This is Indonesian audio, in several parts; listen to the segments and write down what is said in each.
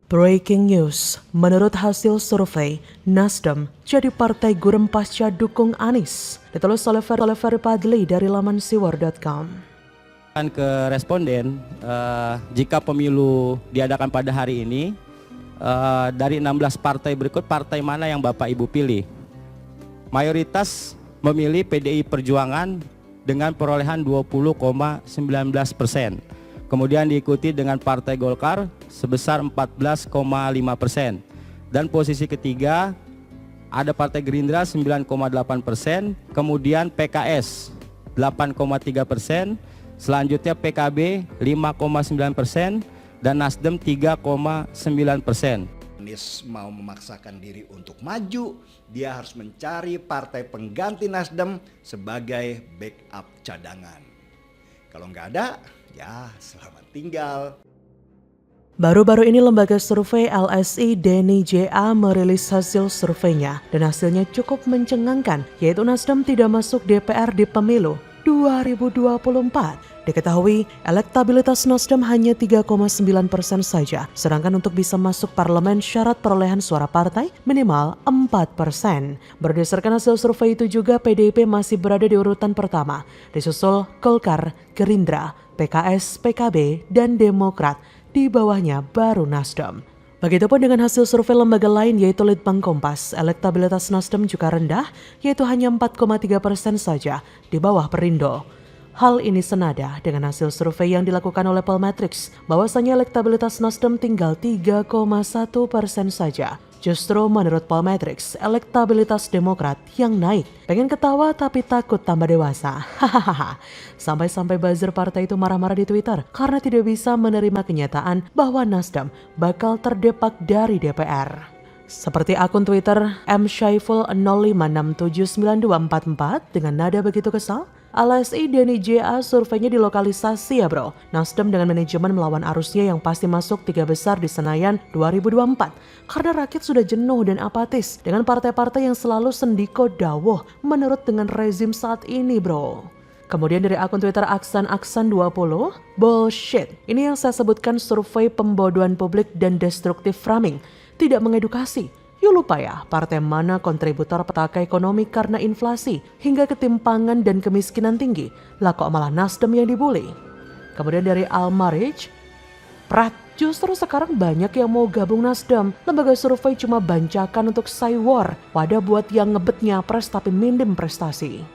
Breaking news, menurut hasil survei, Nasdem jadi partai gurem pasca dukung Anies. Ditulis oleh Ferry Padli dari laman siwar.com. Ke responden, jika pemilu diadakan pada hari ini, dari 16 partai berikut, partai mana yang Bapak Ibu pilih? Mayoritas memilih PDI Perjuangan dengan perolehan 20,19%. Kemudian diikuti dengan Partai Golkar sebesar 14,5%. Dan posisi ketiga ada Partai Gerindra 9,8%, kemudian PKS 8,3%, selanjutnya PKB 5,9% dan Nasdem 3,9%. Anies mau memaksakan diri untuk maju, dia harus mencari partai pengganti Nasdem sebagai backup cadangan. Kalau nggak ada, ya selamat tinggal. Baru-baru ini lembaga survei LSI Denny JA merilis hasil surveinya dan hasilnya cukup mencengangkan, yaitu Nasdem tidak masuk DPR di pemilu 2024. Diketahui, elektabilitas Nasdem hanya 3,9% saja, sedangkan untuk bisa masuk parlemen syarat perolehan suara partai minimal 4%. Berdasarkan hasil survei itu juga, PDIP masih berada di urutan pertama, disusul Golkar, Gerindra, PKS, PKB, dan Demokrat. Di bawahnya baru Nasdem. Begitupun dengan hasil survei lembaga lain yaitu Litbang Kompas, elektabilitas Nasdem juga rendah, yaitu hanya 4,3% saja, di bawah Perindo. Hal ini senada dengan hasil survei yang dilakukan oleh Polmetrics, bahwasanya elektabilitas Nasdem tinggal 3,1% saja. Justru menurut Polmetrics, elektabilitas Demokrat yang naik. Pengen ketawa tapi takut tambah dewasa. Hahaha. Sampai-sampai buzzer partai itu marah-marah di Twitter karena tidak bisa menerima kenyataan bahwa Nasdem bakal terdepak dari DPR. Seperti akun Twitter msyaiful05679244 dengan nada begitu kesal, LSI Denny JA surveinya dilokalisasi ya bro. Nasdem dengan manajemen melawan arusnya yang pasti masuk 3 besar di Senayan 2024. Karena rakyat sudah jenuh dan apatis dengan partai-partai yang selalu sendiko dawuh menurut dengan rezim saat ini bro. Kemudian dari akun Twitter Aksan20, bullshit. Ini yang saya sebutkan survei pembodohan publik dan destruktif framing. Tidak mengedukasi. Yuk lupa ya, partai mana kontributor petaka ekonomi karena inflasi hingga ketimpangan dan kemiskinan tinggi. Lah kok malah Nasdem yang dibully. Kemudian dari Almarich, Prat, justru sekarang banyak yang mau gabung Nasdem. Lembaga survei cuma bancakan untuk war. Wadah buat yang ngebetnya pres tapi minim prestasi.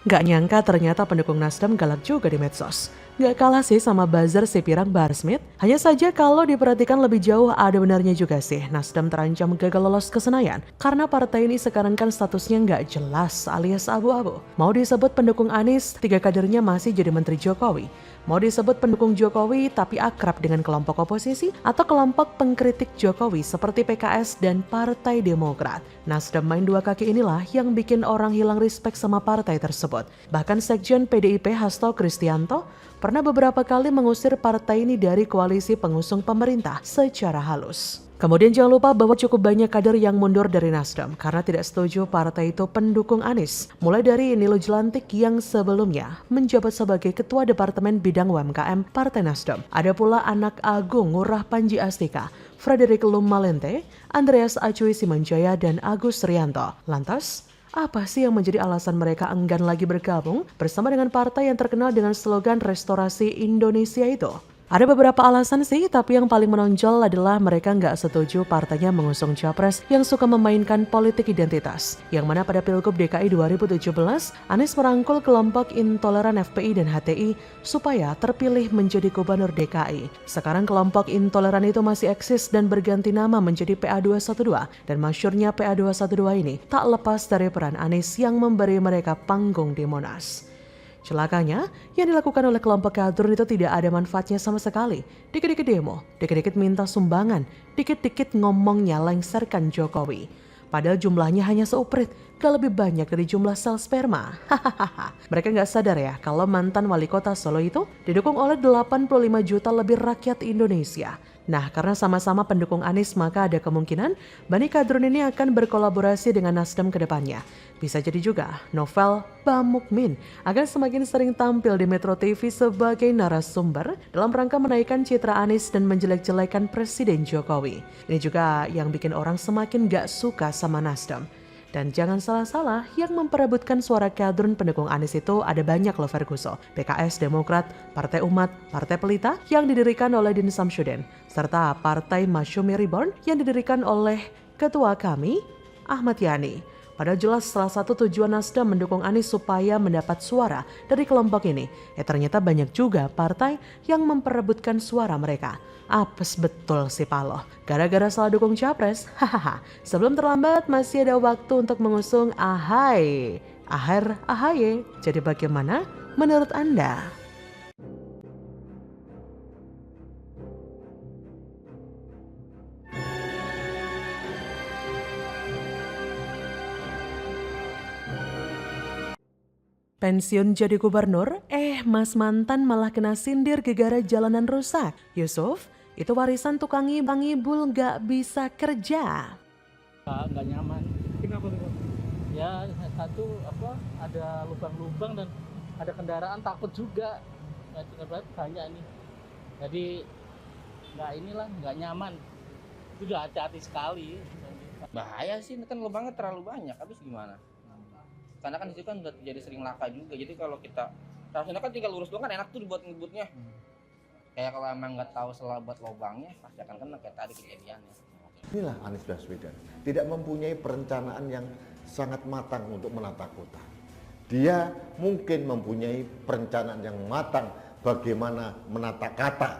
Gak nyangka ternyata pendukung Nasdem galak juga di medsos. Gak kalah sih sama buzzer si pirang Bahar Smith. Hanya saja kalau diperhatikan lebih jauh ada benarnya juga sih Nasdem terancam gagal lolos ke Senayan. Karena partai ini sekarang kan statusnya gak jelas alias abu-abu. Mau disebut pendukung Anies, 3 kadernya masih jadi Menteri Jokowi. Mau disebut pendukung Jokowi tapi akrab dengan kelompok oposisi atau kelompok pengkritik Jokowi seperti PKS dan Partai Demokrat. Nasdem main 2 kaki inilah yang bikin orang hilang respek sama partai tersebut. Bahkan Sekjen PDIP Hasto Kristianto pernah beberapa kali mengusir partai ini dari koalisi pengusung pemerintah secara halus. Kemudian jangan lupa bahwa cukup banyak kader yang mundur dari Nasdem karena tidak setuju partai itu pendukung Anies. Mulai dari Nilo Jelantik yang sebelumnya menjabat sebagai Ketua Departemen Bidang UMKM Partai Nasdem. Ada pula anak Agung Ngurah Panji Astika, Frederick Lum Malente, Andreas Acui Simanjaya, dan Agus Rianto. Lantas, apa sih yang menjadi alasan mereka enggan lagi bergabung bersama dengan partai yang terkenal dengan slogan Restorasi Indonesia itu? Ada beberapa alasan sih, tapi yang paling menonjol adalah mereka nggak setuju partainya mengusung capres yang suka memainkan politik identitas. Yang mana pada Pilgub DKI 2017, Anies merangkul kelompok intoleran FPI dan HTI supaya terpilih menjadi gubernur DKI. Sekarang kelompok intoleran itu masih eksis dan berganti nama menjadi PA212. Dan masyurnya PA212 ini tak lepas dari peran Anies yang memberi mereka panggung di Monas. Celakanya, yang dilakukan oleh kelompok kader itu tidak ada manfaatnya sama sekali. Dikit-dikit demo, dikit-dikit minta sumbangan, dikit-dikit ngomongnya lengserkan Jokowi. Padahal jumlahnya hanya seuprit, gak lebih banyak dari jumlah sel sperma. Hahaha. Mereka gak sadar ya kalau mantan wali kota Solo itu didukung oleh 85 juta lebih rakyat Indonesia. Nah, karena sama-sama pendukung Anies, maka ada kemungkinan Bani Kadrun ini akan berkolaborasi dengan Nasdem ke depannya. Bisa jadi juga Novel Bamukmin akan semakin sering tampil di Metro TV sebagai narasumber dalam rangka menaikkan citra Anies dan menjelek-jelekan Presiden Jokowi. Ini juga yang bikin orang semakin gak suka sama Nasdem. Dan jangan salah-salah, yang memperebutkan suara kadrun pendukung Anies itu ada banyak loh Ferguson. PKS, Demokrat, Partai Umat, Partai Pelita yang didirikan oleh Din Samsudin, serta Partai Masyumi Reborn yang didirikan oleh Ketua kami, Ahmad Yani. Padahal jelas salah satu tujuan Nasdem mendukung Anies supaya mendapat suara dari kelompok ini. Ternyata banyak juga partai yang memperebutkan suara mereka. Apes betul si Paloh. Gara-gara salah dukung capres, hahaha. Sebelum terlambat masih ada waktu untuk mengusung AHY. Aher AHY. Jadi bagaimana menurut Anda? Pensiun jadi gubernur, Mas mantan malah kena sindir gegara jalanan rusak. Yusuf, itu warisan tukang ngibul gak bisa kerja. Nggak nyaman. Kenapa tuh, Pak? Ya satu ada lubang-lubang dan ada kendaraan takut juga. Banyak nih. Jadi nggak nyaman. Itu udah hati-hati sekali. Bahaya sih, kan lubangnya terlalu banyak, habis gimana? Karena kan itu kan udah terjadi sering laka juga, jadi kalau kita harusnya kan tinggal lurus doang kan enak tuh buat ngebutnya. Kayak kalau emang nggak tahu salah buat lubangnya pasti akan kena kayak tadi kejadiannya. Inilah Anies Baswedan, tidak mempunyai perencanaan yang sangat matang untuk menata kota. Dia mungkin mempunyai perencanaan yang matang bagaimana menata kata,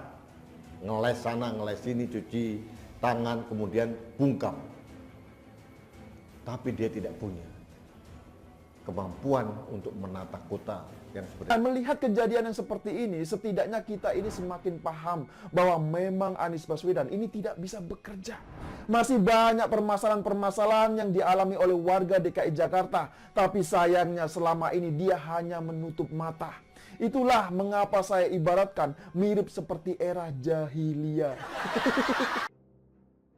ngeles sana, ngeles sini, cuci tangan, kemudian bungkam. Tapi dia tidak punya kemampuan untuk menata kota yang sebenarnya. Melihat kejadian yang seperti ini, setidaknya kita ini semakin paham bahwa memang Anies Baswedan ini tidak bisa bekerja. Masih banyak permasalahan-permasalahan yang dialami oleh warga DKI Jakarta, tapi sayangnya selama ini dia hanya menutup mata. Itulah mengapa saya ibaratkan mirip seperti era jahiliyah.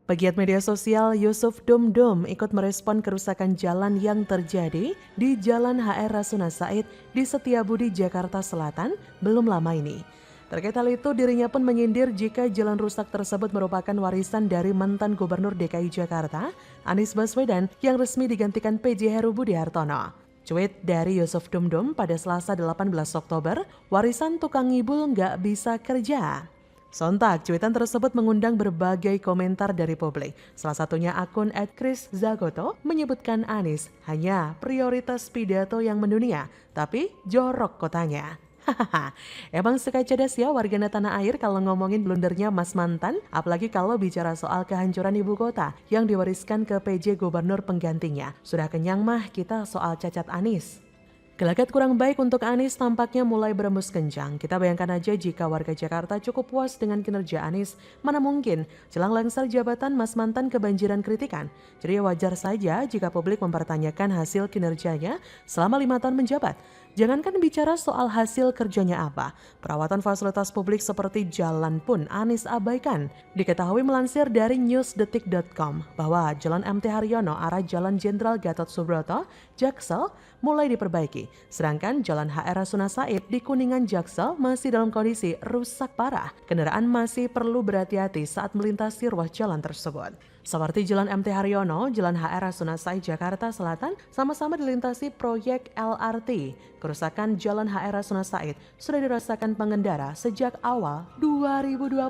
Pegiat media sosial Yusuf Dumdum ikut merespon kerusakan jalan yang terjadi di Jalan HR Rasuna Said di Setiabudi, Jakarta Selatan belum lama ini. Terkait hal itu, dirinya pun menyindir jika jalan rusak tersebut merupakan warisan dari mantan Gubernur DKI Jakarta, Anies Baswedan, yang resmi digantikan PJ Heru Budi Hartono. Tweet dari Yusuf Dumdum pada Selasa 18 Oktober, warisan tukang ngibul nggak bisa kerja. Sontak, cuitan tersebut mengundang berbagai komentar dari publik. Salah satunya akun @chris_zagoto menyebutkan Anies hanya prioritas pidato yang mendunia, tapi jorok kotanya. Hahaha, emang suka cerdas ya warganet tanah air kalau ngomongin blundernya Mas Mantan, apalagi kalau bicara soal kehancuran ibu kota yang diwariskan ke PJ Gubernur penggantinya. Sudah kenyang mah kita soal cacat Anies. Gelagat kurang baik untuk Anies tampaknya mulai berembus kencang. Kita bayangkan aja jika warga Jakarta cukup puas dengan kinerja Anies, mana mungkin jelang lengser jabatan Mas Mantan kebanjiran kritikan. Jadi wajar saja jika publik mempertanyakan hasil kinerjanya selama 5 tahun menjabat. Jangankan bicara soal hasil kerjanya apa, perawatan fasilitas publik seperti jalan pun Anies abaikan. Diketahui melansir dari newsdetik.com bahwa Jalan MT Haryono arah Jalan Jenderal Gatot Subroto, Jaksel, mulai diperbaiki. Sedangkan Jalan HR Rasuna Said di Kuningan, Jaksel masih dalam kondisi rusak parah. Kendaraan masih perlu berhati-hati saat melintasi ruas jalan tersebut. Seperti Jalan MT Haryono, Jalan HR Rasuna Said Jakarta Selatan sama-sama dilintasi proyek LRT. Kerusakan Jalan HR Rasuna Said sudah dirasakan pengendara sejak awal 2021.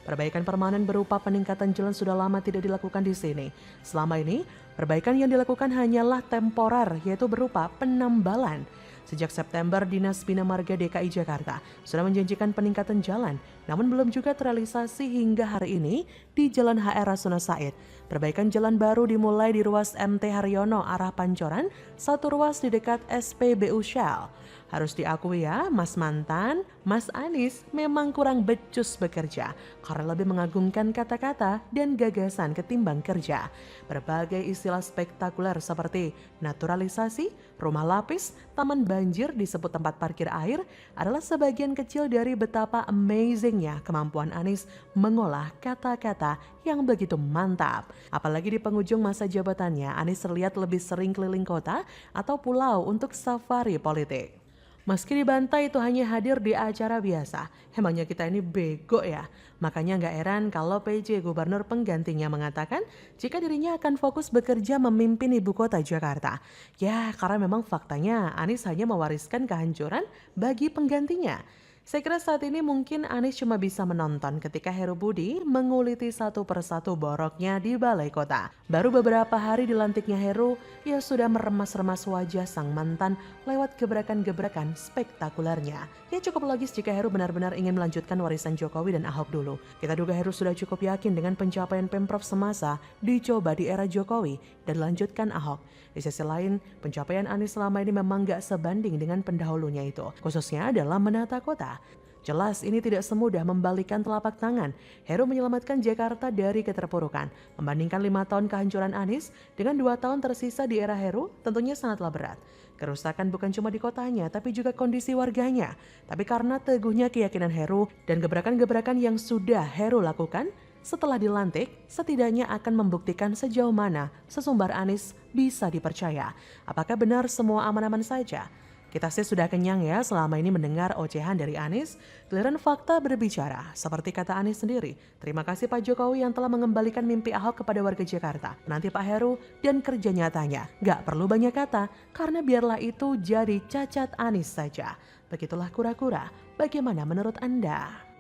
Perbaikan permanen berupa peningkatan jalan sudah lama tidak dilakukan di sini. Selama ini, perbaikan yang dilakukan hanyalah temporer, yaitu berupa penambalan. Sejak September, Dinas Bina Marga DKI Jakarta sudah menjanjikan peningkatan jalan, namun belum juga terrealisasi hingga hari ini di Jalan HR Rasuna Said. Perbaikan jalan baru dimulai di ruas MT Haryono arah Pancoran, satu ruas di dekat SPBU Shell. Harus diakui ya, Mas Mantan, Mas Anies memang kurang becus bekerja karena lebih mengagungkan kata-kata dan gagasan ketimbang kerja. Berbagai istilah spektakuler seperti naturalisasi, rumah lapis, taman banjir disebut tempat parkir air adalah sebagian kecil dari betapa amazingnya kagumnya kemampuan Anies mengolah kata-kata yang begitu mantap. Apalagi di penghujung masa jabatannya, Anies terlihat lebih sering keliling kota atau pulau untuk safari politik. Meski dibantai itu hanya hadir di acara biasa, emangnya kita ini bego ya? Makanya nggak heran kalau PJ Gubernur penggantinya mengatakan jika dirinya akan fokus bekerja memimpin ibu kota Jakarta. Ya, karena memang faktanya Anies hanya mewariskan kehancuran bagi penggantinya. Saya kira saat ini mungkin Anies cuma bisa menonton ketika Heru Budi menguliti satu persatu boroknya di balai kota. Baru beberapa hari dilantiknya Heru, ia sudah meremas-remas wajah sang mantan lewat gebrakan-gebrakan spektakulernya. Ya cukup logis jika Heru benar-benar ingin melanjutkan warisan Jokowi dan Ahok dulu. Kita duga Heru sudah cukup yakin dengan pencapaian Pemprov semasa dicoba di era Jokowi dan dilanjutkan Ahok. Di sisi lain, pencapaian Anies selama ini memang gak sebanding dengan pendahulunya itu, khususnya dalam menata kota. Jelas ini tidak semudah membalikan telapak tangan. Heru menyelamatkan Jakarta dari keterpurukan. Membandingkan 5 tahun kehancuran Anies dengan 2 tahun tersisa di era Heru tentunya sangatlah berat. Kerusakan bukan cuma di kotanya tapi juga kondisi warganya. Tapi karena teguhnya keyakinan Heru dan gebrakan-gebrakan yang sudah Heru lakukan, setelah dilantik, setidaknya akan membuktikan sejauh mana sesumbar Anies bisa dipercaya. Apakah benar semua aman-aman saja? Kita sih sudah kenyang ya selama ini mendengar ocehan dari Anies. Giliran fakta berbicara, seperti kata Anies sendiri. Terima kasih Pak Jokowi yang telah mengembalikan mimpi Ahok kepada warga Jakarta. Nanti Pak Heru dan kerja nyatanya. Gak perlu banyak kata, karena biarlah itu jadi cacat Anies saja. Begitulah kura-kura. Bagaimana menurut Anda?